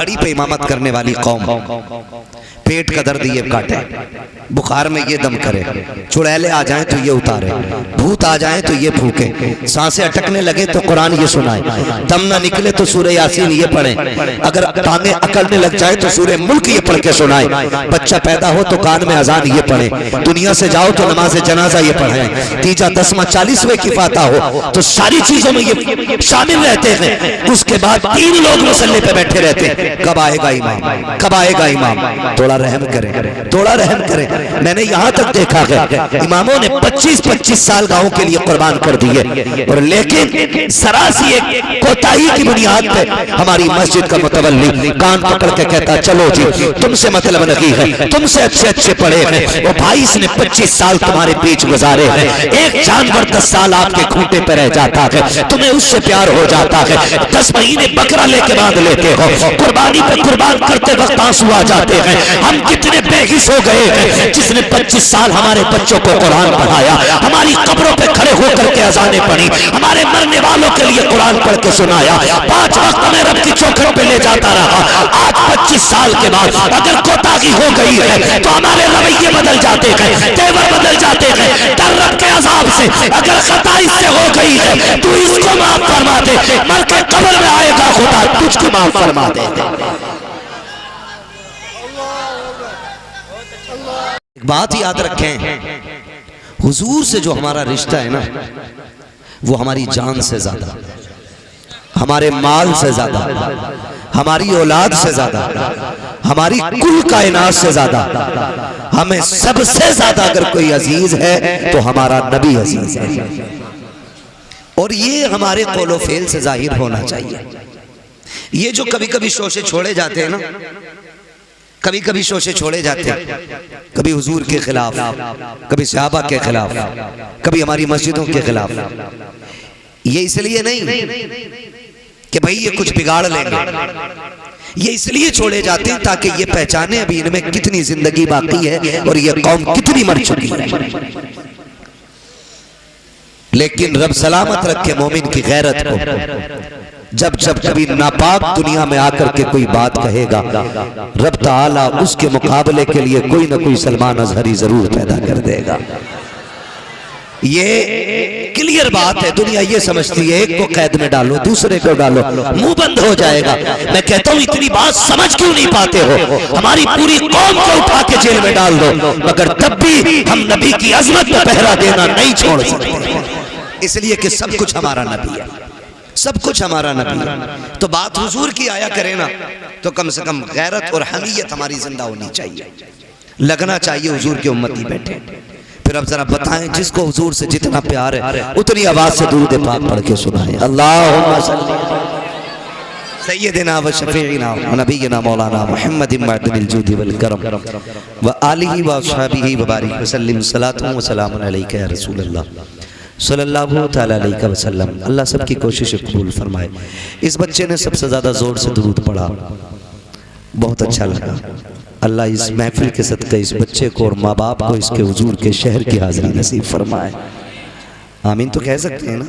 दाढ़ी पे इमामत करने वाली कौम, पेट का दर्द ये काटे, बुखार में ये दम करे, चुड़ैले आ जाएं तो ये उतारे, भूत आ जाएं तो ये फूके, सांसें अटकने लगे तो कुरान ये सुनाए, दम ना निकले तो सूरह यासीन ये पढ़े, अगर टांगे अकड़ने लग जाए तो सूरह मुल्क ये पढ़ के सुनाए, बच्चा पैदा हो तो कान में अजान ये पढ़े, दुनिया से जाओ तो नमाज जनाजा ये पढ़े, तीजा दसवां 40वें की फाता हो तो सारी चीजों में ये शामिल रहते हैं। उसके बाद 3 लोग मुसल्ले पे बैठे रहते हैं, कब आएगा इमाम, कब आएगा इमाम। थोड़ा रहम करें, थोड़ा रहम करें। मैंने यहाँ तक देखा है इमामों ने 25-25 साल गाँव के लिए कुर्बान कर दिए, और लेकिन सरासी एक कोताही की बुनियाद पे हमारी मस्जिद का मुतवल्ली कान पकड़ के कहता चलो जी तुमसे मतलब नहीं है, तुमसे अच्छे अच्छे पढ़े हैं, वो भाई इसने 25 साल तुम्हारे बीच गुजारे हैं, एक जानवर 10 साल आपके खूंटे पे रह जाता है, तुम्हें उससे प्यार हो जाता है, 10 महीने बकरा लेके बांध लेते हो, कुर्बानी पे कुर्बान करते वक्त आंसू आ जाते हैं। हम कितने बेहिस हो गए हैं, जिसने 25 साल हमारे बच्चों को कुरान पढ़ाया, हमारी कब्रों पे खड़े होकर के अज़ानें पढ़ी, हमारे मरने वालों के लिए कुरान पढ़ के सुनाया, 5 वक्त में रब की चौखट पे ले जाता रहा। आज 25 साल के बाद अगर कोताही हो गई है तो हमारे रवैये बदल जाते हैं, तेवर बदल जाते हैं। डर रब के अजाब से अगर खता इससे हो गई है तू इसको माफ फरमा दे, मर के कब्र में आएगा खुदा तुझको माफ फरमा दे। एक बात याद रखें, हुजूर से जो हमारा रिश्ता है ना वो हमारी जान से ज्यादा, हमारे माल से ज्यादा, हमारी औलाद से ज्यादा, हमारी कुल कायनात से ज्यादा, हमें सबसे ज्यादा अगर कोई अजीज है तो हमारा नबी अजीज है। और ये हमारे कौलो फेल से जाहिर होना चाहिए। ये जो कभी कभी शोशे छोड़े जाते हैं ना, कभी कभी शोशे छोड़े जाते हैं, कभी हुजूर के खिलाफ, कभी सहाबा के खिलाफ, कभी हमारी मस्जिदों के खिलाफ, ये इसलिए नहीं कि भाई ये कुछ बिगाड़ लेंगे, ये इसलिए छोड़े जाते हैं ताकि ये पहचाने अभी इनमें कितनी जिंदगी बाकी है और ये कौम कितनी मर चुकी है। लेकिन रब सलामत रखे मोमिन की गैरत को, जब जब कभी नापाक दुनिया में आकर के कोई बात कहेगा, रब ताला उसके मुकाबले के लिए कोई ना कोई सलमान अजहरी जरूर पैदा कर देगा। ये क्लियर बात है। दुनिया ये समझती है एक को कैद में डालो, दूसरे को डालो, मुंह बंद हो जाएगा। मैं कहता हूँ इतनी बात समझ क्यों नहीं पाते हो? हमारी पूरी कौम को उठा के जेल में डाल दो, मगर तब भी हम नबी की अजमत में पहरा देना नहीं छोड़ सकते, इसलिए कि सब कुछ हमारा नबी है, सब कुछ हमारा नबी है। तो बात हुजूर की आया करे ना तो कम से कम गैरत और हमीयत हमारी जिंदा होनी चाहिए, लगना चाहिए हुजूर की उम्मती बैठे। फिर अब जरा बताएं, जिसको हुजूर से जितना प्यार है उतनी आवाज से दुरूद पाक पढ़ के सुनाएं। अल्लाहुम्मा सल्ली सय्यिदिना व शफीइना व नबीना मौलाना मुहम्मदिन मअदिल जुदी वल करम व आलिहि व अस्हाबिहि व बारिक व सल्लिम सलातु व सलामुन अलैका या रसूल अल्लाह सल्लल्लाहु तआला अलैहि वसल्लम। अल्लाह सबकी कोशिश कबूल फरमाए। इस बच्चे ने सबसे ज़्यादा ज़ोर से दुरूद पढ़ा, बहुत अच्छा लगा। अल्लाह इस महफिल के सदक़े इस बच्चे को और माँ बाप को इसके हुजूर के शहर की हाज़िरी नसीब फरमाए। आमीन तो कह सकते हैं ना?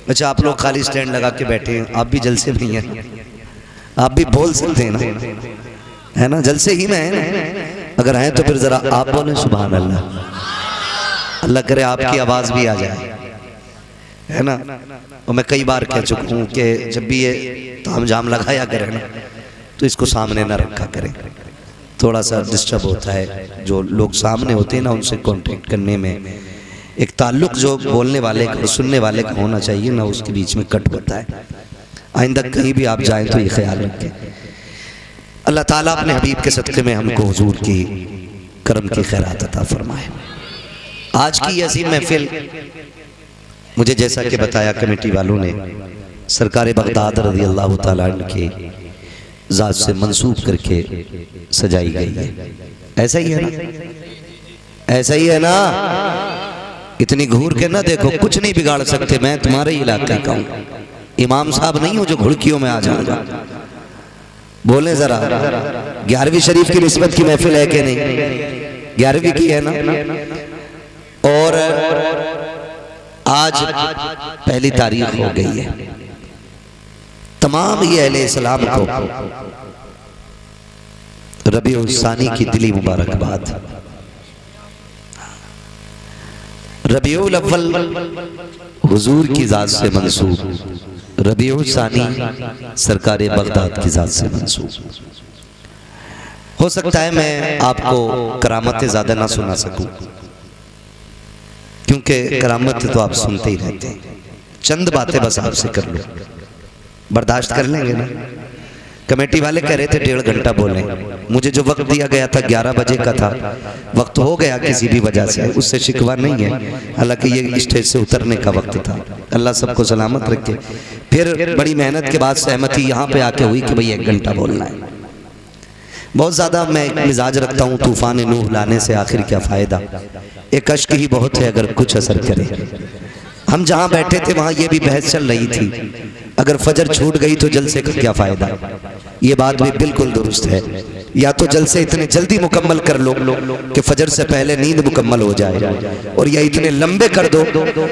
अच्छा, आप लोग खाली स्टैंड लगा के बैठे हैं, आप भी जलसे में हैं, आप भी बोल सकते हैं ना, है ना? जलसे ही में है ना? अगर हैं तो फिर ज़रा आप बोलें सुभान अल्लाह। अल्लाह करे आपकी आवाज़ भी आ जाए, है ना? और मैं कई बार कह चुका हूँ कि जब भी ये ताम झाम लगाया करें ना तो इसको सामने ना रखा करें, थोड़ा सा डिस्टर्ब होता है। जो लोग सामने होते हैं ना उनसे कांटेक्ट करने में एक ताल्लुक जो बोलने वाले का सुनने वाले का होना चाहिए ना, उसके बीच में कट होता है। आइंदा कहीं भी आप जाएं तो ये ख्याल रखें। अल्लाह ताला अपने हबीब के सदक़े में हमको हुजूर की करम की खैरात अता फरमाए। आज की अजीम महफिल मुझे जैसा कि बताया कमेटी वालों ने सरकार बगदाद रज़ी अल्लाह ताला अन्हु के ज़ात से मंसूब करके सजाई गई है। ऐसा ही है ना? ऐसा ही है ना? इतनी घूर के ना देखो, कुछ नहीं बिगाड़ सकते। मैं तुम्हारे इलाके का हूँ, इमाम साहब नहीं हूँ जो घुड़कियों में आ जाऊंगा। बोले जरा, 11वीं शरीफ की निस्बत की महफिल है कि नहीं? 11वीं की है ना? और आज पहली तारीख हो गई है। तमाम ही अहले इस्लाम को रबीउल सानी की दिली मुबारकबाद। रबीउल अव्वल हुजूर की जात से मंसूब, रबीउल सानी सरकार बगदाद की जात से मंसूब। हो सकता है मैं आपको करामतें ज्यादा ना सुना सकूं, क्योंकि करामतें तो आप सुनते ही रहते हैं। चंद बातें बस आपसे कर लो, बर्दाश्त कर लेंगे ना? कमेटी वाले कह रहे थे 1.5 घंटा बोलें, मुझे जो वक्त दिया गया था 11 बजे का था, वक्त हो गया किसी भी वजह से, उससे शिकवा नहीं है, हालांकि ये स्टेज से उतरने का वक्त था। अल्लाह सबको सलामत रखे। फिर बड़ी मेहनत के बाद सहमति यहाँ पे आके हुई कि भाई 1 घंटा बोलना है। बहुत ज़्यादा मैं एक मिजाज रखता हूँ, तूफान नूह लाने से आखिर क्या फ़ायदा, एक अश्क ही बहुत है अगर कुछ असर करे। हम जहाँ बैठे थे वहाँ ये भी बहस चल रही थी, अगर फजर छूट गई तो जलसे का क्या फ़ायदा। ये बात भी बिल्कुल दुरुस्त है, या तो जलसे इतने जल्दी मुकम्मल कर लो कि फजर से पहले नींद मुकम्मल हो जाए, और या इतने लंबे कर दो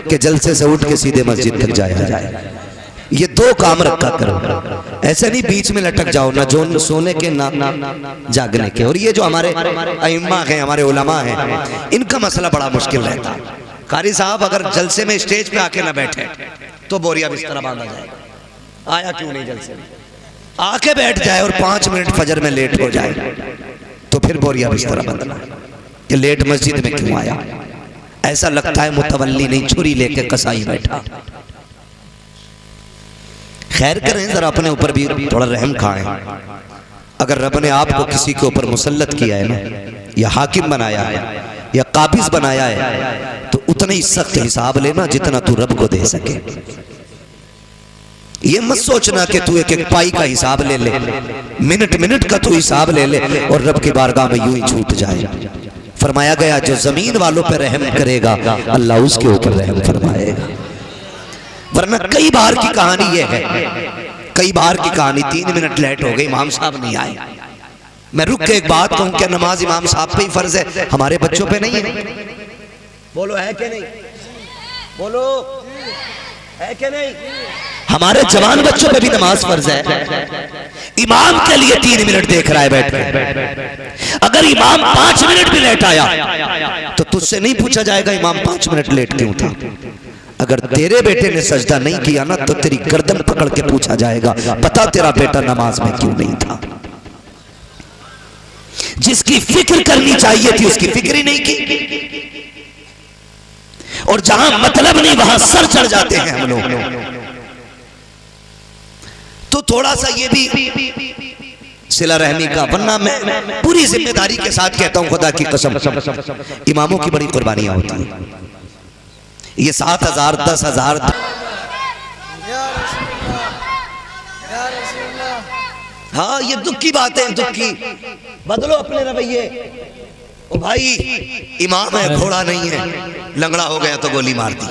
कि जलसे से उठ के सीधे मस्जिद तक जाया जाए। ये 2 काम रखा करो, ऐसे नहीं बीच में लटक जाओ, ना जो सोने के ना जागने के। और ये जो हमारे अइम्मा हैं, हमारे उलमा हैं, इनका मसला बड़ा मुश्किल रहता है। कारी साहब अगर जलसे में स्टेज पे आके ना बैठे तो बोरिया बिस्तर बांधा जाएगा। आया क्यों नहीं जलसे में, आके बैठ जाए और 5 मिनट फजर में लेट हो जाए तो फिर बोरिया बिस्तर बंधना कि लेट मस्जिद में क्यों आया। ऐसा लगता है मुतवल्ली नहीं, छुरी लेके कसाई बैठा। खैर करें, जरा अपने ऊपर भी थोड़ा रहम खाएं। अगर रब ने आपको किसी के ऊपर मुसल्लत किया है ना, या हाकिम बनाया है या काबिज बनाया है, तो उतना ही सख्त हिसाब लेना जितना तू रब को दे सके। ये मत सोचना कि तू एक पाई का हिसाब ले ले, मिनट मिनट का तू हिसाब ले ले और रब की बारगाह में यूं ही छूट जाए। फरमाया गया जो जमीन वालों पर रहम करेगा अल्लाह उसके ऊपर रहम फरमाएगा। वरना कई बार की कहानी ये है, कई बार की कहानी 3 मिनट लेट हो गई, इमाम साहब नहीं आए। मैं रुक के एक बात कहूं, क्या नमाज इमाम साहब पे ही फर्ज है, हमारे बच्चों पे नहीं है? बोलो है कि नहीं, बोलो है कि नहीं? हमारे जवान बच्चों पे भी नमाज फर्ज है। इमाम के लिए 3 मिनट देख रहा है बैठ के, अगर इमाम 5 मिनट भी लेट आया तो तुझसे नहीं पूछा जाएगा इमाम 5 मिनट लेट क्यों था। अगर तेरे बेटे ने सजदा नहीं किया ना तो तेरी गर्दन पकड़ के पूछा जाएगा, बता तेरा बेटा नमाज में क्यों नहीं था। जिसकी फिक्र करनी चाहिए थी उसकी फिक्र ही नहीं की, और जहां मतलब नहीं वहां सर चढ़ जाते हैं हम लोग। तो थोड़ा सा ये भी सिला रहमी का, वरना मैं पूरी जिम्मेदारी के साथ कहता हूं खुदा की कसम, इमामों की बड़ी कुर्बानियां होती हैं। ये 7,000 10,000 हाँ ये दुख की बात है, दुख की। बदलो अपने रवैये। ओ भाई इमाम है, घोड़ा नहीं है, लंगड़ा हो गया तो गोली मार दी।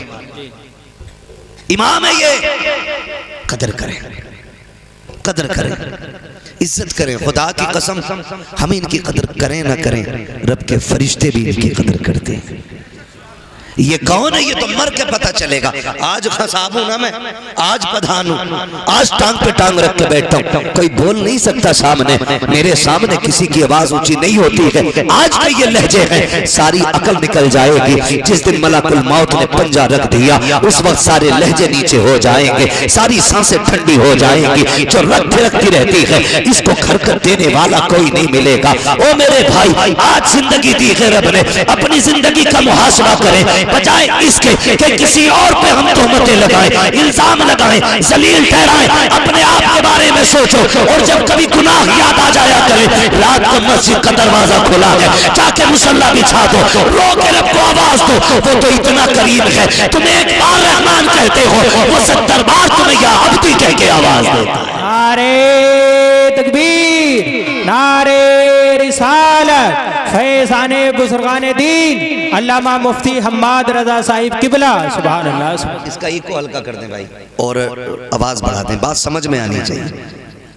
इमाम है ये, कदर करें, कदर करें, इज्जत करें। खुदा की कसम हम इनकी कदर करें ना करें, रब के फरिश्ते भी इनकी कदर करते हैं। ये कौन है ये तो मर के पता चलेगा। आज खसाब हूं ना मैं, आज प्रधान हूं, आज टांग पे टांग रख के बैठता हूं, कोई बोल नहीं सकता सामने, मेरे सामने किसी की आवाज ऊंची नहीं होती है। आज के ये लहजे हैं, सारी अकल निकल जाएगी। जिस दिन मलाकुल मौत ने पंजा रख दिया उस वक्त सारे लहजे नीचे हो जाएंगे, सारी सांसें ठंडी हो जाएंगी। जो रख थिरकती रहती है इसको खरकत देने वाला कोई नहीं मिलेगा। ओ मेरे भाई, आज जिंदगी दी है रब ने, अपनी जिंदगी का मुहासबा करें, बजाय इसके कि किसी और पे हम तोहमतें लगाएं, इल्जाम लगाएं, जलील ठहराएं। अपने आप के बारे में सोचो, और जब कभी गुनाह याद आ जाया करे, रात को मस्जिद का दरवाजा खुला है, जाके मुसल्ला बिछा दो, रो के रब को आवाज दो, वो तो इतना करीब है। तुम एक बार रहमान कहते हो, वो 70 बार तुम्हें या अब्दी कह के आवाज देता है। नारे तकबीर, नारे रिसालत, फैज़ाने बुजुर्गाने दीन अल्लामा मुफ्ती हम्माद रजा साहिब किबला, सुभान अल्लाह। इसका इको हल्का कर दें भाई और आवाज बढ़ा दें, बात समझ में आनी चाहिए।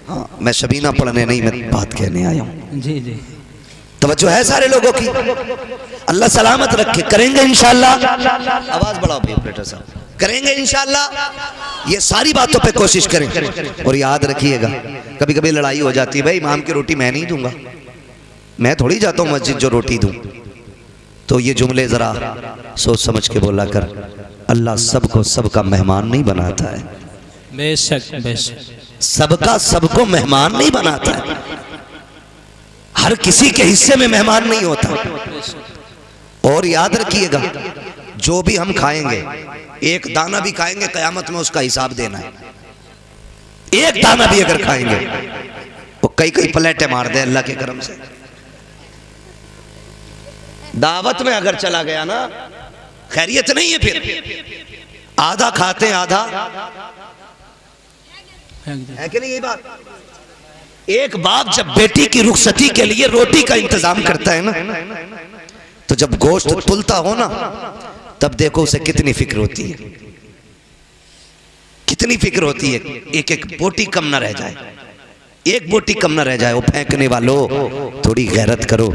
हाँ, मैं शबीना पढ़ने नहीं, मैं बात कहने आया हूँ। जी जी, तवज्जो है सारे लोगों की। अल्लाह सलामत रखे, करेंगे इंशाअल्लाह। आवाज बढ़ाओ भाई ऑपरेटर साहब, करेंगे इंशाअल्लाह। ये सारी बातों पे कोशिश करें, और याद रखिएगा कभी कभी लड़ाई हो जाती है, भाई इमाम की रोटी मैं नहीं दूंगा, मैं थोड़ी जाता हूँ मस्जिद जो रोटी दूं। तो ये जुमले जरा सोच समझ के बोला कर। अल्लाह सबको सबका मेहमान नहीं बनाता है, बेशक बेशक, सबका सबको मेहमान नहीं बनाता है, हर किसी के हिस्से में मेहमान नहीं होता। और याद रखिएगा, जो भी हम खाएंगे, एक दाना भी खाएंगे कयामत में उसका हिसाब देना है। एक दाना भी अगर खाएंगे, वो कई कई प्लेटें मार दे अल्लाह के करम से। दावत में अगर चला गया ना, खैरियत नहीं है। फिर आधा खाते हैं, आधा है कि नहीं? यही बात। एक बाप जब बेटी की रुखसती के लिए रोटी का इंतजाम करता है ना, तो जब गोश्त तुलता हो ना, तब देखो उसे कितनी फिक्र होती है, कितनी फिक्र होती है। एक एक बोटी कम ना रह जाए, एक बोटी कम ना रह जाए। वो फेंकने वालों, थोड़ी गैरत करो।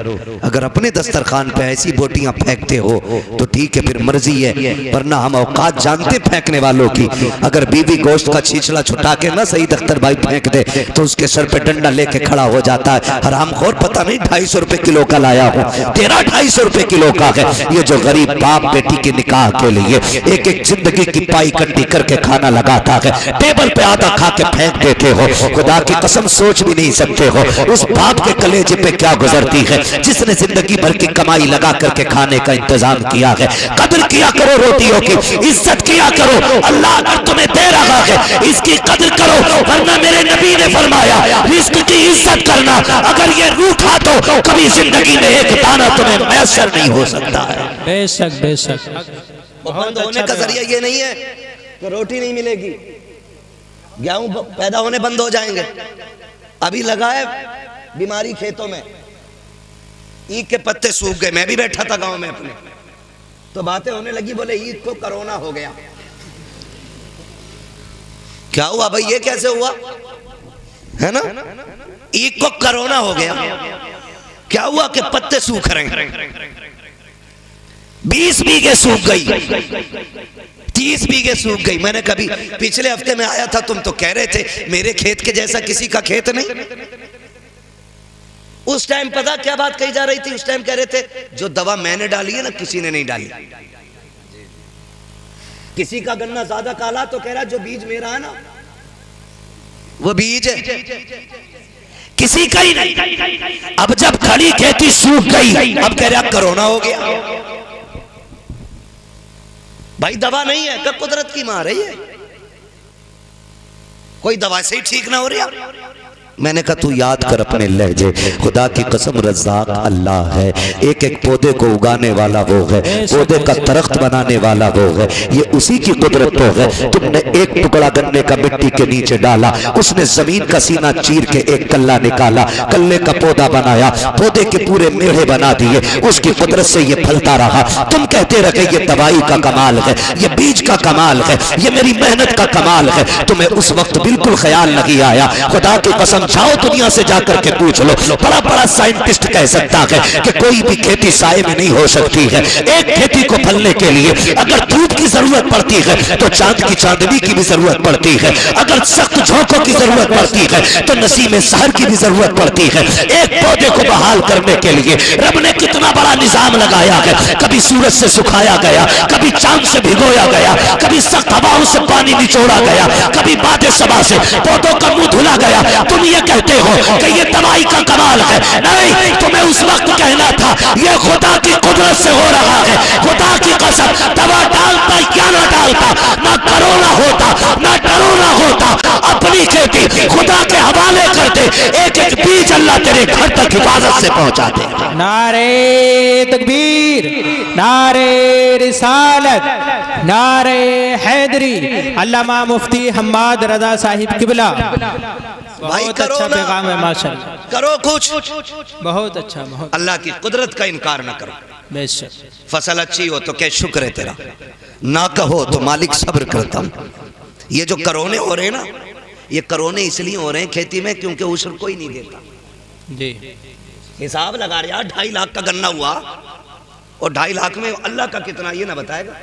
अगर अपने दस्तरखान पे ऐसी बोटियां फेंकते हो तो ठीक है, फिर मर्जी है, वरना हम औकात जानते फेंकने वालों की। अगर बीवी गोश्त का छींचला छुटा के ना सही दख्तर भाई फेंक दे तो उसके सर पे डंडा लेके खड़ा हो जाता है। हरामखोर, पता नहीं 250 रुपए किलो का लाया हो, तेरा 250 रुपए किलो का है। ये जो गरीब बाप बेटी के निकाह के लिए एक एक जिंदगी की पाई इकट्ठी करके खाना लगाता है, टेबल पे आधा खा के फेंक देते हो। खुदा की कसम सोच भी नहीं सकते हो उस बाप के कलेजे पे क्या गुजरती है जिसने जिंदगी भर की कमाई लगा करके खाने का इंतजाम किया है। कदर किया करो रोटियों की, इज्जत किया करो। अल्लाह अगर तुम्हें दे रहा है इसकी कदर करो, वरना मेरे नबी ने फरमाया रिस्क की इज्जत करना। अगर ये रूठा तो कभी जिंदगी में एक दाना तुम्हें मैसर नहीं हो सकता है। बेशक बेशक। बंद होने का जरिया ये नहीं है कि रोटी नहीं मिलेगी, गेहूं पैदा होने बंद हो जाएंगे। अभी लगा है बीमारी खेतों में, ईख के पत्ते सूख गए। मैं भी बैठा था गांव में अपने, तो बातें होने लगी, बोले ईख को कोरोना हो गया। क्या हुआ भाई, ये कैसे हुआ है ना? ईख को कोरोना हो गया। क्या हुआ कि पत्ते सूख रहे हैं। 20 बीघे सूख गई, 30 बीघे सूख गई। मैंने कभी पिछले हफ्ते में आया था, तुम तो कह रहे थे मेरे खेत के जैसा किसी का खेत नहीं। उस टाइम पता क्या बात कही जा रही थी? उस टाइम कह रहे थे जो दवा मैंने डाली है ना, किसी ने नहीं डाली। किसी का गन्ना ज्यादा काला तो कह रहा जो बीज मेरा है ना वो बीज है, किसी का ही नहीं। अब जब खड़ी खेती सूख गई, अब कह रहा कोरोना हो गया। भाई दवा नहीं है, कब कुदरत की मार है ये, कोई दवा से ही ठीक ना हो रही। मैंने कहा तू याद कर अपने लहजे, खुदा की कसम रज़्ज़ाक़ अल्लाह है। एक एक पौधे को उगाने वाला वो है, पौधे का दरख्त बनाने वाला वो है। ये उसी की कुदरत तो है। तुमने एक टुकड़ा गन्ने का मिट्टी के नीचे डाला, उसने जमीन का सीना चीर के एक कल्ला निकाला, कल्ले का पौधा बनाया, पौधे के पूरे मेढ़े बना दिए, उसकी कुदरत से ये फलता रहा। तुम कहते रहे ये दवाई का कमाल है, ये बीज का कमाल है, ये मेरी मेहनत का कमाल है। तुम्हें उस वक्त बिल्कुल ख्याल नहीं आया। खुदा की कसम जाओ दुनिया से जाकर के पूछ लो, बड़ा बड़ा साइंटिस्ट कह सकता है कि कोई भी खेती साए में नहीं हो सकती है। एक खेती को फलने के लिए अगर धूप की जरूरत पड़ती है तो चांद की चांदनी की भी जरूरत पड़ती है। अगर सख्त झोंकों की जरूरत पड़ती है तो नसीम सहर की भी जरूरत पड़ती है। एक पौधे को बहाल करने के लिए रब ने कितना बड़ा निजाम लगाया है। कभी सूरज से सुखाया गया, कभी चांद से भिगोया गया, कभी सख्त हवाओं से पानी निचोड़ा गया, कभी बादे सबा से पौधों का मुंह धुला गया। तुम ये कहते हो कि ये दवाई का कमाल है। नहीं, तुम्हें उस वक्त कहना था ये खुदा की कुदरत से हो रहा है। खुदा की कसम, दवा डालता या ना डालता, ना कोरोना होता ना डरोना होता। अपनी खेती खुदा के हवाले कर दे, एक एक बीज अल्लाह तेरे घर तक हिफाजत से पहुंचा दे। नारे तकबीर, नारे रिसालत, नारे हैदरी। अल्लामा मुफ्ती हम्माद रजा साहिब किबला। बहुत अच्छा पैगाम है माशाअल्लाह। करो कुछ, बहुत अच्छा, बहुत। अल्लाह की कुदरत का इनकार ना करो। बेशक। फसल अच्छी हो तो क्या शुक्र है तेरा, ना कहो तो मालिक सब्र करता हूं। ये जो करोने हो रहे हैं ना, ये करोने इसलिए हो रहे हैं खेती में क्योंकि उशर कोई नहीं देता जी। हिसाब लगा रहे यार, 2.5 लाख का गन्ना हुआ और 2.5 लाख में अल्लाह का कितना ये ना बताएगा।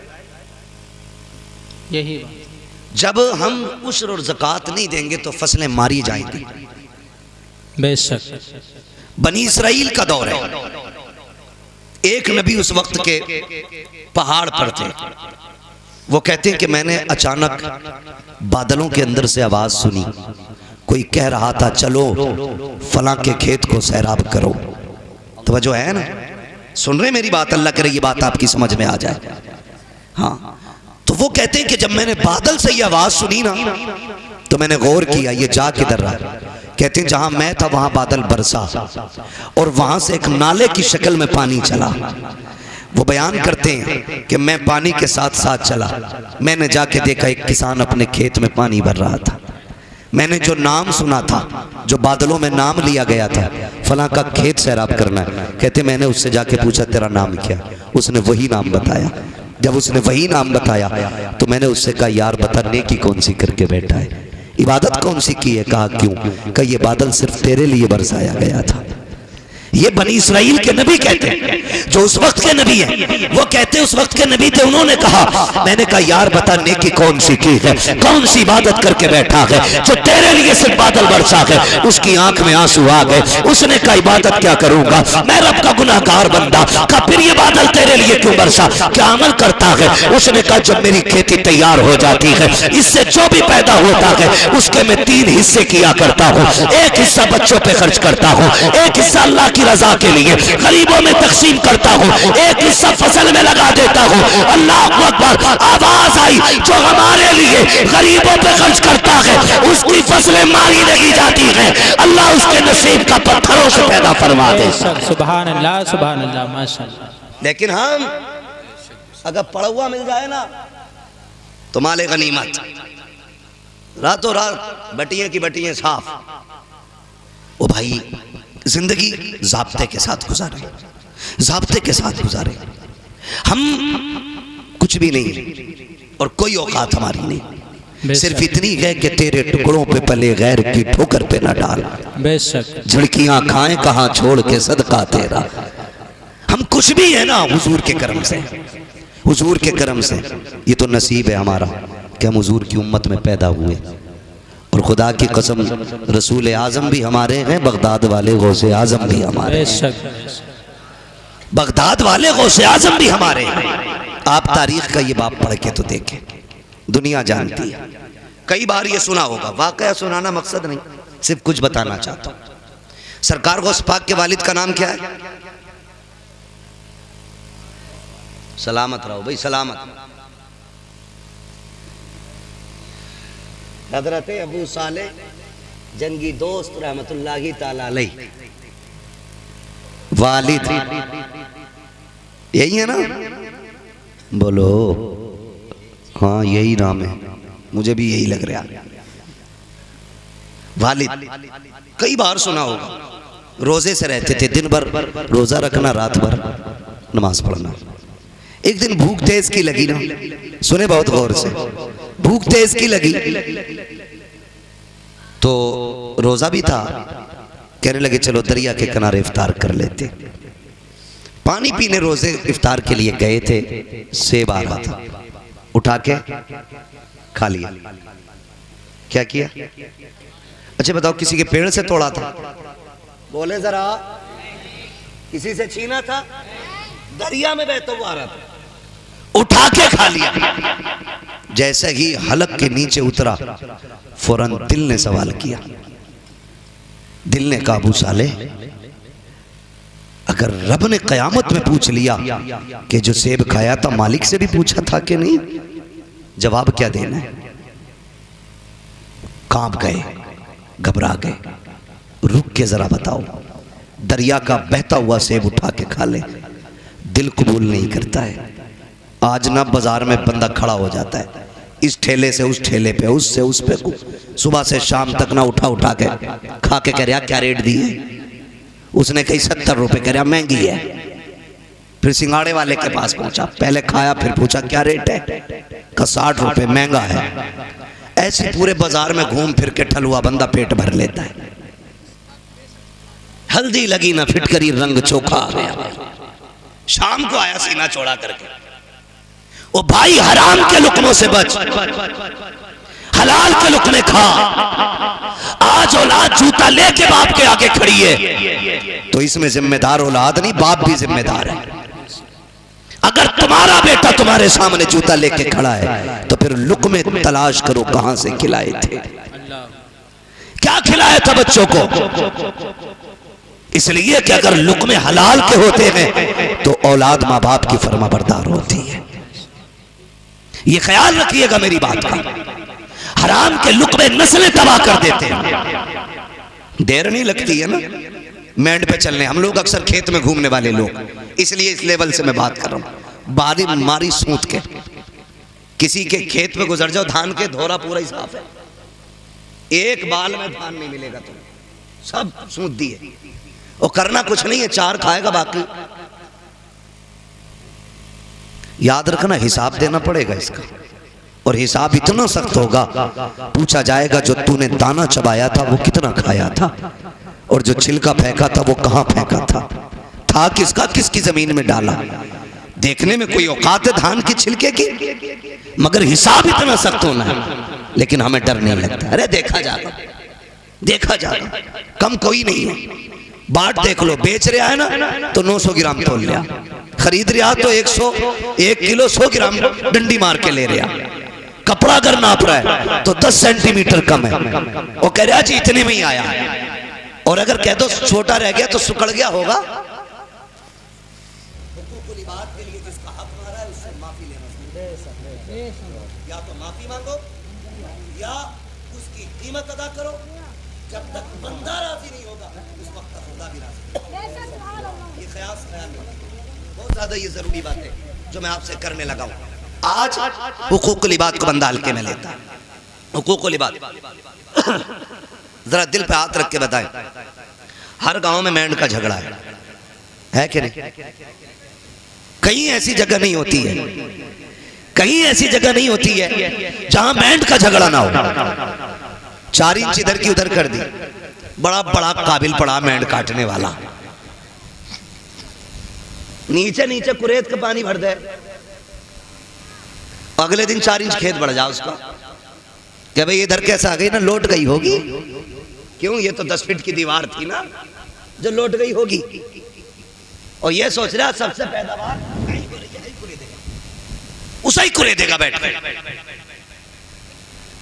यही बात। जब हम उशर और ज़कात नहीं देंगे तो फसलें मारी जाएंगी। बेशक। बनी इसराइल का दौर है। एक नबी उस वक्त के पहाड़ पर थे। वो कहते हैं कि मैंने अचानक बादलों के अंदर से आवाज सुनी, कोई कह रहा था चलो फलां के खेत को सैराब करो। तो वजह है ना, सुन रहे मेरी बात? अल्लाह करे ये बात आपकी समझ में आ जाए। हाँ, तो वो कहते हैं कि जब मैंने बादल से ये आवाज सुनी ना, तो मैंने गौर किया ये जा किधर रहा। कहते हैं जहां मैं था वहां बादल बरसा और वहां से एक नाले की शक्ल में पानी चला। वो बयान करते हैं कि मैं पानी के साथ साथ चला। मैंने जाके देखा एक किसान अपने खेत में पानी भर रहा था। मैंने जो नाम सुना था, जो बादलों में नाम लिया गया था, फलां का खेत सैराब करना है, कहते मैंने उससे जाके पूछा तेरा नाम क्या? उसने वही नाम बताया। जब उसने वही नाम बताया तो मैंने उससे कहा यार बता नेकी कौन सी करके बैठा है, इबादत कौन सी की है? कहा क्यों? कहा ये बादल सिर्फ तेरे लिए बरसाया गया था। ये बनी इसराइल के नबी कहते हैं, जो उस वक्त के नबी हैं। वो कहते हैं उस वक्त के नबी थे। उन्होंने कहा, मैंने कहा यार बता नेकी कौन सी की है, कौन सी इबादत करके बैठा है जो तेरे लिए सिर्फ बादल बरसा है? उसकी आंख में आंसू आ गए। उसने कहा इबादत क्या करूंगा, मैं रब का गुनाहगार बंदा। कहा फिर ये बादल तेरे लिए क्यों बरसा, क्या अमल करता है? उसने कहा जब मेरी खेती तैयार हो जाती है, इससे जो भी पैदा होता है उसके मैं 3 हिस्से किया करता हूँ। एक हिस्सा बच्चों पे खर्च करता हूँ, एक हिस्सा अल्लाह की रजा के लिए गरीबों में तकसीम करता हूँ, एक हिस्सा फसल में लगा देता हूँ। अल्लाह अकबर। आवाज आई जो हमारे लिए गरीबों पे खर्च करता है उसकी फसलें मारी नहीं जाती है, अल्लाह उसके नसीब का पत्थरों से पैदा फरमा दे। सुभान अल्लाह, सुभान अल्लाह, माशाअल्लाह। लेकिन हम अगर पड़ा हुआ मिल जाए ना तो माले गनीमत, रातों रात बटियां की बटियां साफ। ओ भाई जिंदगी ज़ाब्ते के साथ गुजारे, ज़ाब्ते के साथ गुजारे। हम कुछ भी नहीं और कोई औकात हमारी नहीं, सिर्फ इतनी है कि तेरे टुकड़ों पे पले गैर की ठोकर पे न डाल। बेशक। झड़कियां खाएं कहाँ छोड़ के सदका तेरा। हम कुछ भी है ना हुजूर के करम से, हुजूर के करम से। ये तो नसीब है हमारा कि हम हुजूर की उम्मत में पैदा हुए। और खुदा की कसम रसूल आजम भी हमारे हैं, बगदाद वाले गौसे आजम भी हमारे हैं, बगदाद वाले गौसे आजम भी हमारे हैं। आप तारीख का ये बाप पढ़ के तो देखें, दुनिया जानती है। कई बार ये सुना होगा, वाकया सुनाना मकसद नहीं, सिर्फ कुछ बताना चाहता हूं। सरकार गौस पाक के वालिद का नाम क्या है? सलामत रहो भाई, सलामत। हजरत अबू साले जंगी दोस्त रहमतुल्लाहि ताला अलैह वालिद यही है ना? बोलो हाँ यही नाम है, मुझे भी यही लग रहा। वालिद कई बार सुना होगा। रोजे से रहते थे, दिन भर रोजा रखना, रात भर नमाज पढ़ना। एक दिन भूख तेज की लगी ना, सुने बहुत गौर से, भूख तेज की लगी तो रोजा भी था। कहने लगे चलो दरिया के किनारे इफ्तार कर लेते। पानी पीने रोजे इफ्तार के लिए गए थे, सेब आ रहा था, उठा के खा लिया। क्या किया? अच्छा बताओ, किसी के पेड़ से तोड़ा था? बोले जरा, किसी से छीना था? दरिया में बहता हुआ आ रहा था, उठा के खा लिया। जैसे ही हलक के नीचे उतरा फौरन दिल ने सवाल किया। दिल ने कहा अबू साले, अगर रब ने कयामत में पूछ लिया कि जो सेब खाया था मालिक से भी पूछा था कि नहीं, जवाब क्या देना है? कांप गए, घबरा गए। रुक के जरा बताओ, दरिया का बहता हुआ सेब उठा के खा ले, दिल कबूल नहीं करता है। आज ना बाजार में बंदा खड़ा हो जाता है, इस ठेले से उस ठेले पे, उससे उस पे, सुबह से शाम तक ना उठा के खा के कह रहा क्या रेट दी है? उसने कही 70 रुपए, कह रहा महंगी है। फिर सिंगाड़े वाले के पास पहुंचा, पहले खाया फिर पूछा क्या रेट है? का 60 रुपए, महंगा है। ऐसे पूरे बाजार में घूम फिर के ठलुआ बंदा पेट भर लेता है। हल्दी लगी ना फिटकरी, रंग चोखा आ गया। शाम को आया सीना चौड़ा करके, ओ भाई हराम के लुकमों से बच, हलाल के लुकमे खा। आज औलाद जूता लेके बाप के आगे खड़ी है तो इसमें जिम्मेदार औलाद नहीं, बाप भी जिम्मेदार है। अगर तुम्हारा बेटा तुम्हारे सामने जूता लेके खड़ा है तो फिर लुकमे तलाश करो कहां से खिलाए थे, क्या खिलाया था बच्चों को। इसलिए कि अगर लुकमे हलाल के होते हैं तो औलाद माँ बाप की फर्माबरदार होती है। ये ख्याल रखिएगा मेरी बात का। हराम के लुकमे नस्लें तबाह कर देते हैं। देर नहीं लगती है ना मैंड पे चलने। हम लोग अक्सर खेत में घूमने वाले लोग, इसलिए इस लेवल से मैं बात कर रहा हूं। बारी मारी सूत के किसी के खेत में गुजर जाओ, धान के धोरा पूरा ही साफ है, एक बाल में धान नहीं मिलेगा तुम्हें, सब सूत दिए। और करना कुछ नहीं है, चार खाएगा बाकी। याद रखना हिसाब देना पड़ेगा इसका, और हिसाब इतना सख्त होगा, पूछा जाएगा जो तूने दाना चबाया था वो कितना खाया था, और जो छिलका फेंका था वो कहां फेंका था किसका, किसकी जमीन में डाला। देखने में कोई औकात है धान की छिलके की, मगर हिसाब इतना सख्त होना है। लेकिन हमें डर नहीं लगता, अरे देखा जाएगा, देखा जाएगा, कम कोई नहीं है। बाट देख लो, बेच रहा है ना तो 900 ग्राम तोल लिया, खरीद रहा तो 1 किलो 100 ग्राम डंडी मार के ले रहा। कपड़ा अगर नाप रहा है तो 10 सेंटीमीटर कम है, वो कह रहा जी इतने में ही आया। और अगर कह दो छोटा रह गया तो सुकड़ गया होगा। या तो माफी मांगो या उसकी कीमत अदा करो। जब तक बंदा राजी नहीं होगा उस वक्त तक खुदा भी राजी। ये ख्याल बहुत ज्यादा ये जरूरी बात है जो मैं आपसे करने लगा हूं। आज हुकूकुल इबाद को बंदा हल्के में लेता है। हुकूकुल इबाद जरा दिल पे हाथ रख के बताएं, हर गांव में मैंड का झगड़ा है कि नहीं? कहीं ऐसी जगह नहीं होती है, कहीं ऐसी जगह नहीं होती है जहां बैंड का झगड़ा ना हो। 4 इंच इधर की उधर कर दी, बड़ा बड़ा काबिल पड़ा बैंड काटने वाला, नीचे नीचे कुरेद का पानी भर दे, अगले दिन 4 इंच खेत बढ़ जा उसका। क्या भाई इधर कैसे आ गई ना, लौट गई होगी। क्यों? ये तो 10 फीट की दीवार थी ना जो लौट गई होगी। और ये सोच रहा सबसे पैदावार उसे ही कुरेदेगा बैठ के।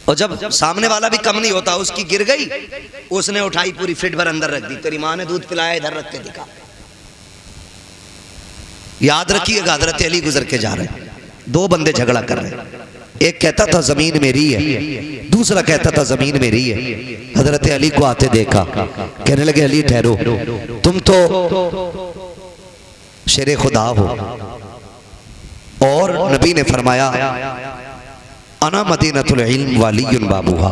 और जब सामने वाला भी कम नहीं होता, उसकी गिर गई, उसने उठाई पूरी फिट भर अंदर रख दी। तेरी माँ ने दूध पिलाया, इधर रख के दिखा। याद रखिएगा, हजरत अली गुजर के जा रहे, 2 बंदे झगड़ा कर रहे। एक कहता था जमीन मेरी है, दूसरा कहता था जमीन मेरी है। हजरत अली को आते देखा, कहने लगे अली ठहरो, तुम तो शेरे खुदा हो, और नबी ने फरमाया अना मदीनतुल इल्म वालियुन बाबूहा,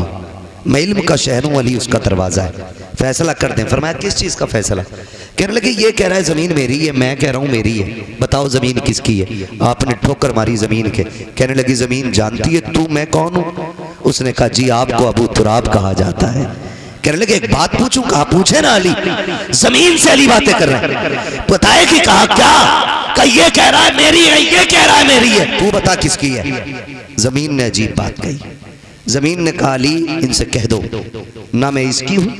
मैं इल्म का शहर हूं, अली उसका दरवाजा है, फैसला कर दें। फरमाया किस चीज का फैसला? कहने लगे ये कह रहा है जमीन मेरी है, मैं कह रहा हूं मेरी है, बताओ जमीन किसकी है? आपने ठोकर मारी जमीन के। कहने लगी जमीन जानती है तू मैं कौन हूं? उसने कहा जी आपको अबू तुराब कहा जाता है। कहने लगे एक बात पूछूं? कहा पूछे ना अली। जमीन से अली बातें कर रहे हैं, बताए कि कहा क्या? कहा ये कह रहा है मेरी है, ये कह रहा है मेरी है, तू बता किसकी है? जमीन ने अजीब बात कही। जमीन ने कहा अली इनसे कह दो ना मैं इसकी हूं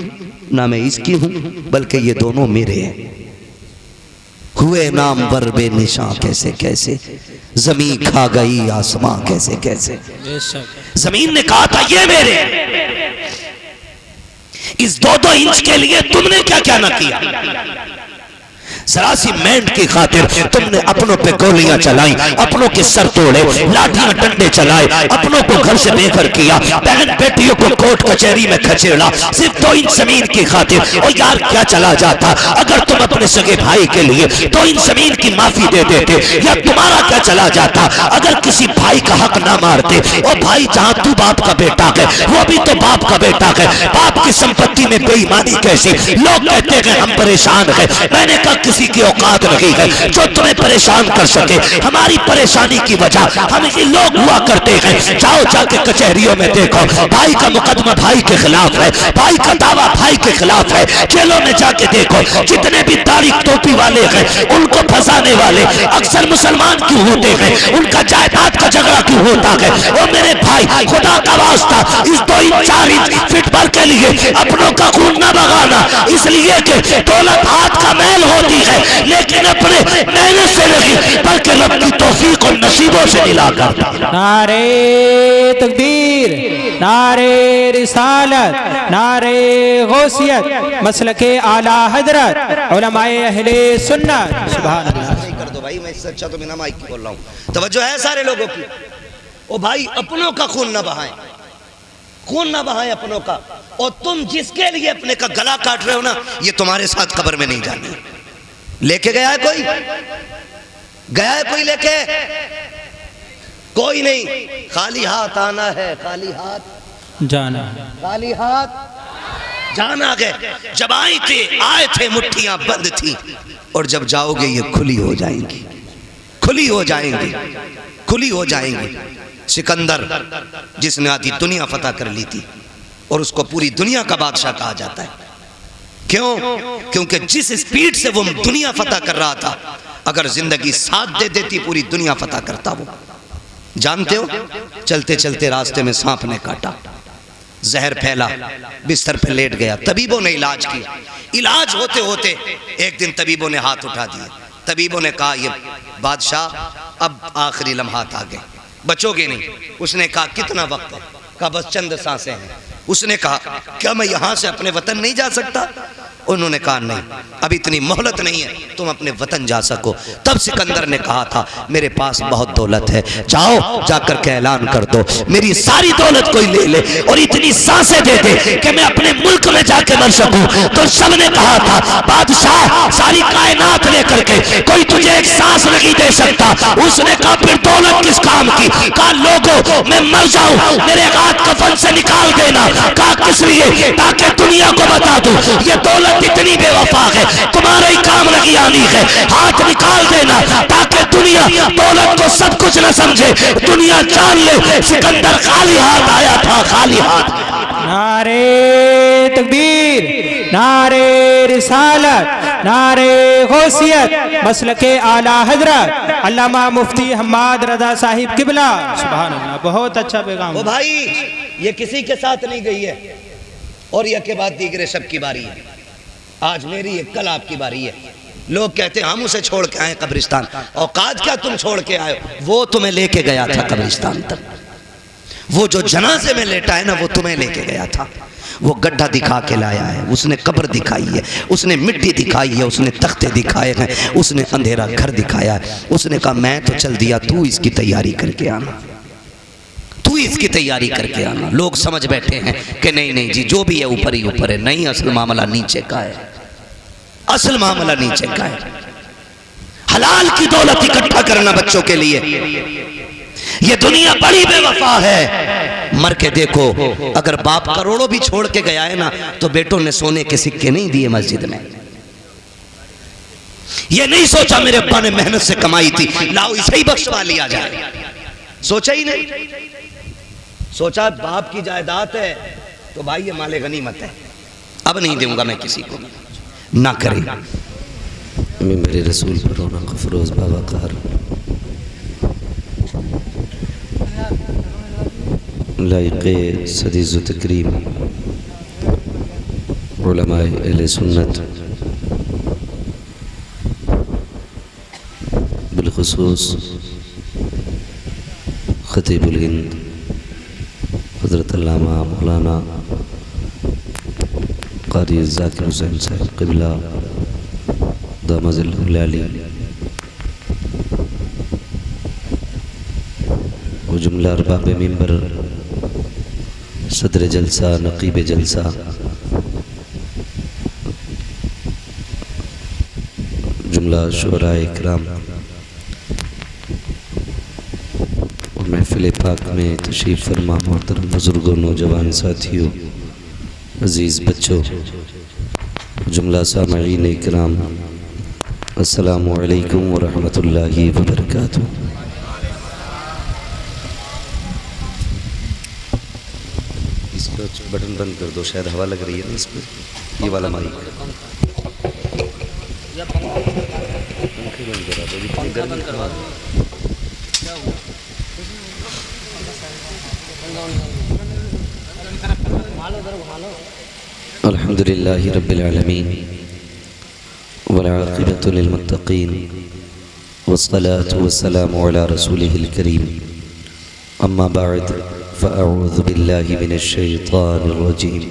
ना मैं इसकी हूं, बल्कि ये दोनों मेरे हैं। हुए नाम वर बेनिशां कैसे कैसे, जमीन खा गई आसमां कैसे कैसे। जमीन ने कहा था ये मेरे, इस 2-2 इंच के लिए तुमने क्या क्या ना किया। जरा सी मेंढ की खातिर तुमने अपनों पे गोलियां चलाई, अपनों के सर तोड़े, लाठियां डंडे चलाए, अपनों को घर से बेघर किया, बहन बेटियों को कोर्ट कचहरी में खचेड़ा, सिर्फ 2 इंच जमीन की खातिर। और यार क्या चला जाता अगर तुम अपने सगे भाई के लिए 2 इंच जमीन की माफी दे देते, या तुम्हारा क्या चला जाता अगर किसी भाई का हक ना मारते। और भाई जहां तू बाप का बेटा है वो भी तो बाप का बेटा है, बाप की संपत्ति में बेईमानी कैसी? लोग कहते हैं हम परेशान है। मैंने कहा किस किसी की औकात नहीं है जो तुम्हें परेशान कर सके। हमारी परेशानी की वजह हम ये लोग हुआ करते हैं। जाओ जाके कचहरियों में देखो, भाई का मुकदमा भाई के खिलाफ है, भाई का दावा भाई के खिलाफ है। जेलों में जाके देखो, जितने भी दाढ़ी टोपी वाले हैं उनको फंसाने वाले अक्सर मुसलमान क्यों होते हैं, उनका जायदाद का झगड़ा क्यों होता है। वो मेरे भाई, खुदा का वास्ता इस 2 इंच 4 इंच फिट भर के लिए अपनों का खून न बगाना, इसलिए कि दौलत हाथ का मैल होती है लेकिन अपने मेहनत से नहीं बल्कि रब की तौफीक और नसीबों से मिला करता। नारे तकबीर, नारे रिसालत, नारे गौसियत, मसलके आला हजरत, उलमाए अहले सुन्नत। सुभान अल्लाह। कर दो भाई, मैं इससे अच्छा तो बिना माइक की बोल रहा हूँ। तवज्जो है सारे लोगों की। ओ भाई, अपनों का खून ना बहाएं, खून ना बहाएं अपनों का। और तुम जिसके लिए अपने का गला काट रहे हो ना, ये तुम्हारे साथ कब्र में नहीं जानी। लेके गया है कोई? गया है कोई लेके? कोई नहीं। खाली हाथ आना है, खाली हाथ जाना, खाली हाथ जाना गए। जब आए थे मुट्ठियां बंद थी, और जब जाओगे ये खुली हो जाएंगी, खुली हो जाएंगी, खुली हो जाएंगी। सिकंदर जिसने आधी दुनिया फतह कर ली थी और उसको पूरी दुनिया का बादशाह कहा जाता है। क्यों? क्योंकि जिस स्पीड से वो दुनिया फतह कर रहा था, अगर जिंदगी साथ दे देती पूरी दुनिया फतह करता वो। जानते हो, चलते चलते रास्ते में सांप ने काटा, जहर फैला, बिस्तर पे लेट गया। तबीबों ने इलाज किया, इलाज होते होते एक दिन तबीबों ने हाथ उठा दिए। तबीबों ने कहा, ये बादशाह अब आखिरी लम्हात आ गए, बचोगे नहीं। उसने कहा, कितना वक्त है? कहा, बस चंद सांसें हैं। उसने कहा, क्या मैं यहां से अपने वतन नहीं जा सकता? उन्होंने कहा, नहीं, अब इतनी मोहलत नहीं है तुम अपने वतन जा सको। तब सिकंदर ने कहा था, मेरे पास बहुत दौलत है, जाओ जाकर के ऐलान कर दो मेरी सारी दौलत कोई ले ले और इतनी सांसें दे दे कि मैं अपने मुल्क में जाके मर सकूं। तो सबने कहा था, बादशाह सारी कायनात लेकर के कोई तुझे एक सांस नहीं दे सकता। उसने कहा, फिर दौलत किस काम की? कहा, लोगों मैं मर जाऊं, मेरे हाथ कफन से निकाल देना। कहा, किस लिए? ताकि दुनिया को बता दूं ये दौलत इतनी बेवफा है, तुम्हारा ही काम नहीं आनी है। हाथ निकाल देना ताकि दुनिया दौलत को सब कुछ न समझे, दुनिया जान ले सिकंदर खाली हाथ आया था, खाली हाथ। नारे तकबीर, नारे रिसालत, नारे गौसियत, मसलके आला हजरत अल्लामा मुफ्ती हम्माद रजा साहिब किबला। सुभान अल्लाह, बहुत अच्छा पैगाम। ओ भाई, ये किसी के साथ नहीं गई है और ये के बाद दीगरे सब की बारी है। आज मेरी है, कल आपकी बारी है। लोग कहते हैं हम उसे छोड़ के आए कब्रिस्तान। औकात क्या तुम छोड़ के आए? वो तुम्हें लेके गया था कब्रिस्तान तक। वो जो जनाजे में लेटा है ना, वो तुम्हें लेके गया था। वो गड्ढा दिखा के लाया है, उसने कब्र दिखाई है, उसने मिट्टी दिखाई है, उसने तख्ते दिखाए हैं, उसने अंधेरा घर दिखाया है। उसने कहा, मैं तो चल दिया, तू इसकी तैयारी करके आना, तू इसकी तैयारी करके आना। लोग समझ बैठे हैं कि नहीं नहीं जी, जो भी है ऊपर ही ऊपर है। नहीं, असल मामला नीचे का है, असल मामला नीचे का है। हलाल की दौलत इकट्ठा करना बच्चों के लिए। ये दुनिया बड़ी बेवफा है। मर के देखो, अगर बाप करोड़ों भी छोड़ के गया है ना, तो बेटों ने सोने के सिक्के नहीं दिए मस्जिद में। ये नहीं सोचा मेरे अब्बा ने मेहनत से कमाई थी, लाओ इसे ही बख्शवा लिया जाए। सोचा ही नहीं। सोचा बाप की जायदाद है तो भाई ये माले गनीमत है, अब नहीं दूंगा मैं किसी को। ना करें। मैं मेरे रसूल पर रौनक फरोज बाबा का हर लायक़े सदीज़ व तकरीम उलमाए अहले सुन्नत, बिलखुसूस खतीबुल हिंद हज़रत अल्लामा मौलाना क़ारी ज़ाकिर हुसैन साहब क़िबला दामज़िल्लहुल आली, वो जुमला अरबाब मिंबर, सदर जलसा, नक़ीब जलसा, जुमला शुअराए इकराम और महफ़िल पाक में तशरीफ़ फरमा मोहतरम बुज़ुर्गों, नौजवान साथियों, अज़ीज़ बच्चों, जुमला सामईन इकराम, अस्सलामु अलैकुम व रहमतुल्लाहि व बरकातुहू। इसका बटन बंद कर दो, शायद हवा लग रही है ना इसमें, ये वाला माइक पंखे बंद करा दो, इतनी गर्मी करवा दो। अल्हम्दुलिल्लाहि रब्बिल आलमीन वल आक़िबतु लिल मुत्तक़ीन वस्सलातु वस्सलामु अला रसूलिहिल करीम। अम्मा बअद फ़अऊज़ु बिल्लाहि मिनश शैतानिर रजीम।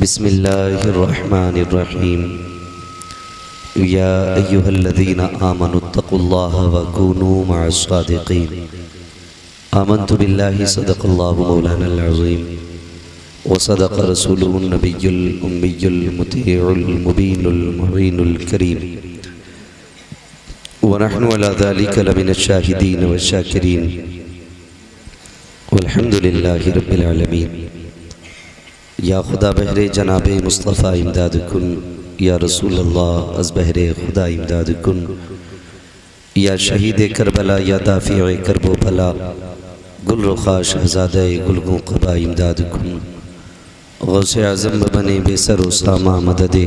बिस्मिल्लाहिर रहमानिर रहीम। या अय्युहल्लज़ीना आमनुत्तक़ुल्लाह व कूनू मअस सादिक़ीन। आमन्तु बिल्लाहि सदक़ल्लाहु मौलानल अज़ीम व सदक़ रसूलुहुन नबियुल उम्मियुल मुतीउल मुबीनुल मुईनुल करीम व नहनु अला ज़ालिका लमिनश शाहिदीन व शाकिरीन वल्हम्दुलिल्लाहि रब्बिल आलमीन। या खुदा बहरे जनाबे मुस्तफ़ा इमदाद कुन, या रसूल अल्लाह अज़ बहरे खुदा इमदाद कुन, या शहीद करबला या दाफ़िए करबो भला, गुल रुखा शहज़ादे गुलगों क़बा इमदाद कुन। गौसे आज़म बने बेसर उसामा मददे,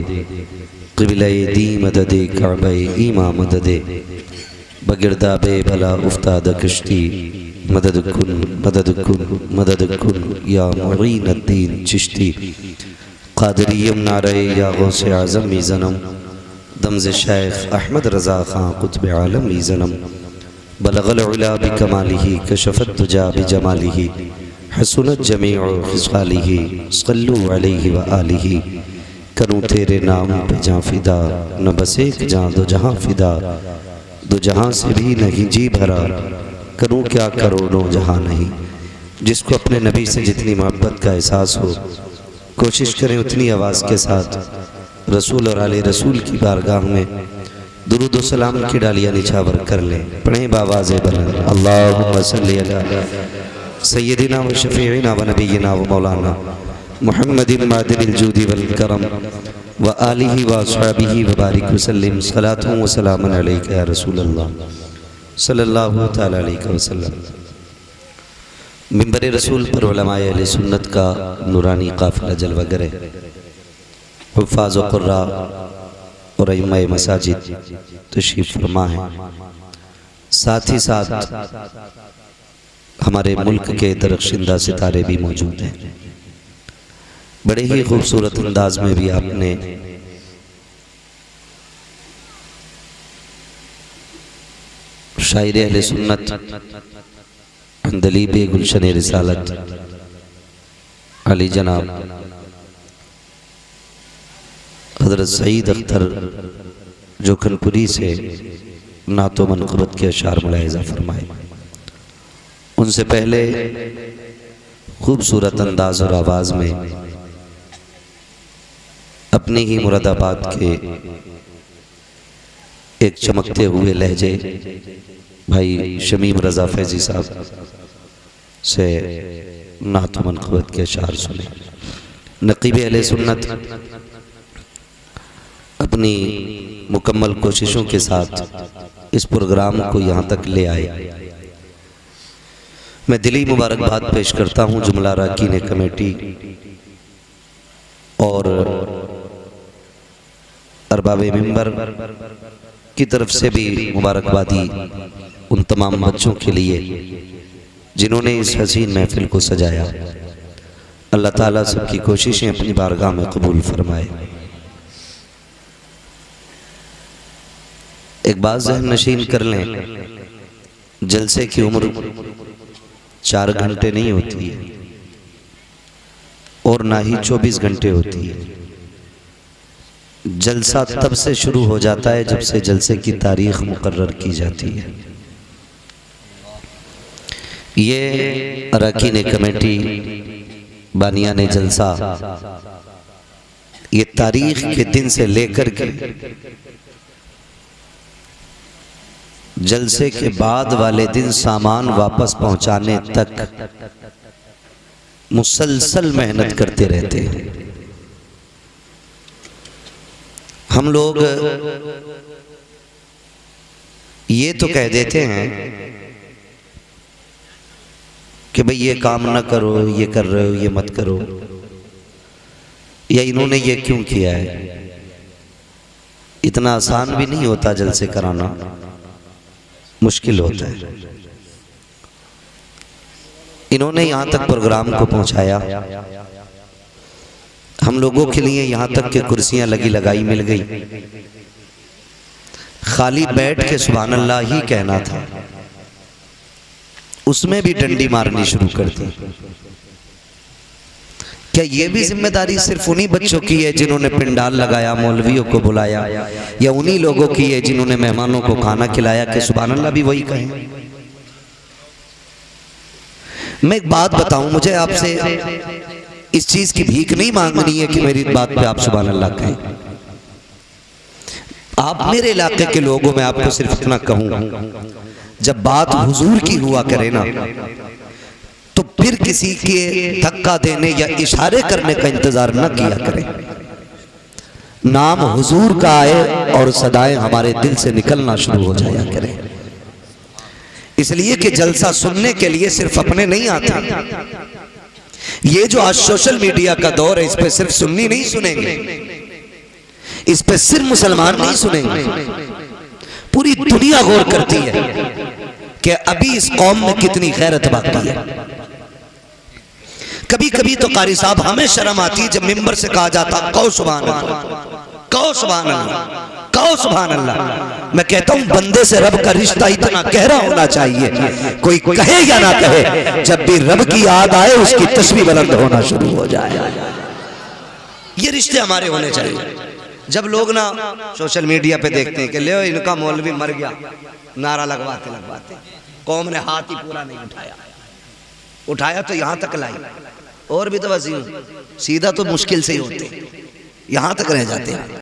क़िबला दी मददे काबा ईमा मददे, बगिरदाबे भला उफ्ताद कश्ती मदद कुन मदद कुन मदद कुन, या मुईन अद्दीन चिश्ती। क़ादिरियम नारे या गौसे आज़म ली ज़नम, दमज़ शेख अहमद रज़ा ख़ां क़ुत्ब आलम ली ज़नम। बलगल उला बिकमालिही कशफ़त दुजा बिजमालिही, हसनत जमीउ ख़िसालिही सल्लु अलैहि व आलिही। करूँ तेरे नाम पे जाँ फ़िदा, न बस एक जाँ दो जहाँ फ़िदा, दो जहाँ से भी नहीं जी भरा, करूँ क्या करोड़ों जहाँ नहीं। जिसको अपने नबी से जितनी मोहब्बत का एहसास हो, कोशिश करें उतनी आवाज़ के साथ रसूल और आले रसूल की बारगाह में दुरूद व सलाम की डालियाँ निछावर कर लें। पढ़ें बावाज़े बुलंद, अल्लाहुम्मा सल्ली अला सय्यदिना व शफ़ीइना व नबिय्यिना व मौलाना मुहम्मदिन मादिनिल जूदि वल करम व आलिहि व अस्हाबिहि व बारिक व सल्लिम। सलातु व सलामुन अलैका या रसूल अल्लाह सल्लल्लाहु तआला अलैहि वसल्लम। मिंबर रसूल पर उलमाए अहले सुन्नत का नूरानी काफ़िला जलवा करे, हुफ़ाज़ व क़ुर्रा और अइम्माए मसाजिद तशरीफ़ फरमा है। साथ ही साथ हमारे मुल्क के दरख्शिंदा सितारे भी मौजूद हैं। बड़े ही खूबसूरत अंदाज में भी आपने शायर अहले सुन्नत अंदलीब गुलशन रिसालत अली जनाब हज़रत सईद अख्तर जोखनपुरी से नातो मनक़बत के अशार मुलाहिज़ा फरमाए। उनसे पहले खूबसूरत अंदाज और आवाज़ में अपने ही मुरादाबाद के एक चमकते हुए लहजे भाई शमीम रज़ा फैज़ी साहब से नात मनक़बत के अशार सुने। नक़ीब अहले सुन्नत अपनी मुकम्मल कोशिशों के साथ इस प्रोग्राम को यहाँ तक ले आए। मैं दिली मुबारकबाद पेश करता हूँ जुमला अरकान कमेटी और अरबाबे मिंबर की तरफ से भी मुबारकबादी उन तमाम बच्चों के लिए जिन्होंने इस हसीन महफिल को सजाया। अल्लाह ताला सबकी कोशिशें अपनी बारगाह में कबूल फरमाए। एक बात ज़हन नशीन कर लें, जलसे की उम्र 4 घंटे नहीं होती है और ना ही 24 घंटे होती है। जलसा तब से शुरू हो जाता है जब से जलसे की तारीख मुकर्रर की जाती है। ये अरकान कमेटी बानियान जलसा ये तारीख के दिन से लेकर के जलसे के बाद वाले दिन सामान वापस पहुंचाने तक मुसलसल मेहनत करते रहते हैं। हम लोग ये तो कह देते हैं कि भाई ये काम ना करो, ये कर रहे हो, ये मत करो, या इन्होंने ये क्यों किया है। इतना आसान भी नहीं होता जलसे कराना, मुश्किल होता है। इन्होंने यहाँ तक प्रोग्राम को पहुँचाया, हम लोगों के लिए यहाँ तक के कुर्सियाँ लगी लगाई मिल गई। खाली बैठ के सुभान अल्लाह ही कहना था, उसमें भी डंडी मारनी शुरू कर दी। क्या ये भी जिम्मेदारी सिर्फ उन्हीं बच्चों की है जिन्होंने पिंडाल लगाया, मौलवियों को बुलाया, या उन्हीं लोगों की है जिन्होंने मेहमानों को खाना खिलाया कि सुभान अल्लाह भी वही कहें। मैं एक बात बताऊं, मुझे आपसे इस चीज की भीख नहीं मांगनी है कि मेरी बात पे आप सुभान अल्लाह कहें। आप मेरे इलाके के लोगों में आपको सिर्फ इतना कहूं, जब बात हुजूर की हुआ करे ना, तो फिर किसी के धक्का देने या इशारे करने का इंतजार न किया करें। नाम हुजूर का आए और सदाएं हमारे दिल से निकलना शुरू हो जाया करें। इसलिए कि जलसा सुनने के लिए सिर्फ अपने नहीं आते। ये जो आज सोशल मीडिया का दौर है, इस पे सिर्फ सुन्नी नहीं सुनेंगे, इस पे सिर्फ मुसलमान नहीं सुनेंगे, पूरी दुनिया गौर करती है कि अभी इस कौम में कितनी गैरत बाकी है। कभी कभी तो कारी साहब हमें शर्म आती है जब मिंबर से कहा जाता कहो सुभान अल्लाह, कहो सुभान अल्लाह, कहो सुभान अल्लाह। मैं कहता हूं बंदे से रब का रिश्ता इतना गहरा होना चाहिए, कोई कहे या ना कहे, जब भी रब की याद आए उसकी तस्बीह बुलंद होना शुरू हो जाए। ये रिश्ते हमारे होने चाहिए। जब लोग ना सोशल मीडिया पे देखते हैं कि ले इनका मौलवी मर गया, नारा लगवाते लगवाते कौम ने हाथ ही पूरा नहीं उठाया तो यहां तक लाई, और भी तो वसीम सीधा तो मुश्किल से ही होते, यहां तक रह जाते हैं।